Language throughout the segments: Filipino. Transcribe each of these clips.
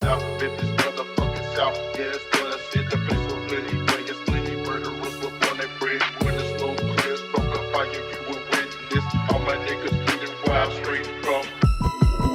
South, bitches, motherfucking South. Yeah, it's what I said. The place so plenty, players, plenty murderers with on that bread. When the smoke clears, broke up fire, you will witness. All my niggas bleeding wild, straight from.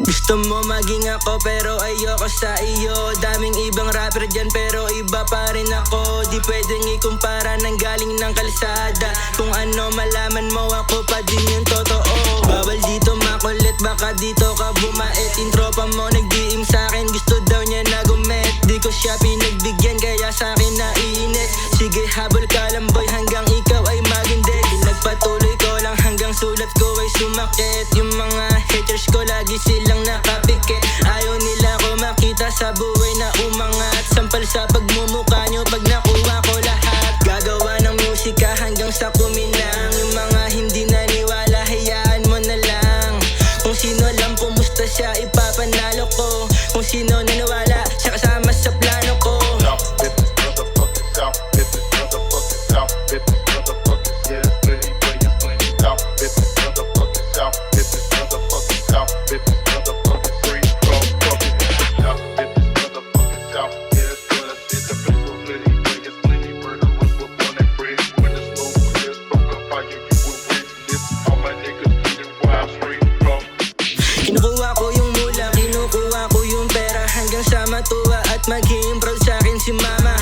Gusto mo maging ako pero ayoko sa iyo. Daming ibang rapper dyan pero iba pa rin ako. Di pwedeng ikumpara ng galing ng kalsada. Kung ano malaman mo ako pa din yung totoo. Bawal dito makulit baka dito ka bumait. Yung tropa mo nag-DM sa'kin gusto daw niya na gumit. Di ko siya pinagbigyan kaya sa'kin naiinit. Sige habol ka lang boy hanggang ikaw ay magindig. Pinagpatuloy ko lang hanggang sulat ko ay sumakit. Yung mga haters ko lagi silang nakapikit. Ayaw nila ko makita sa buhay na umangat. Sampal sa pagmumukha nyo pag nakuha ko lahat. Gagawa ng musika hanggang sa kuminang. Yung mga hindi naniwala hayaan mo na lang. Kung sino lang pumusta siya ipapanalo ko. Kung sino naniwala siya kasama sa plano ko. South, bitches, motherfucking South. Bitches, motherfucking South. Bitches, motherfucking yeah, it's plenty players, plenty South. Bitches, motherfucking South. Bitches, motherfucking South. Bitches, motherfucking free from fucking South. Bitches, motherfucking South. Yeah, it's what I said. The place so plenty players, plenty murderers with on that bread. When the smoke clears, broke up fire, you will witness. All my niggas bleeding wild, straight from. Kinukuha ko yung mula, kinukuha ko yung pera. Hanggang sa matuwa at maging proud sa'kin si mama.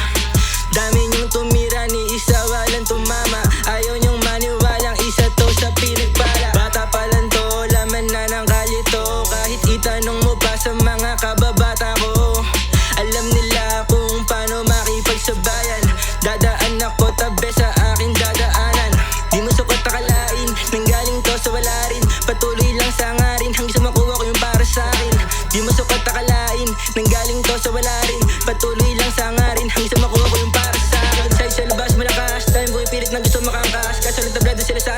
Dami niyong tumira, ni isa walang tumama. Ayaw niyong maniwalang isa to sa pinagpala. Bata pa lang to, laman na ng kalito. Kahit itanong mo pa sa mga kababata ko, alam nila kung paano makipagsabayan. Dadaan ako tabi sa aking dadaanan. Di mo sukat akalain, nanggaling to sa wala rin. Patuloy lang sa ngarin, hanggang sa makuha ko yung para sa'kin. Di mo sukat akalain, nanggaling to sa wala rin. Patuloy lang sa ngarin, hanggang sa makuha ko yung para sa'kin. Sa labas malakas, time ko ipilit na gusto makangkas. Kaso nagtablado sila sa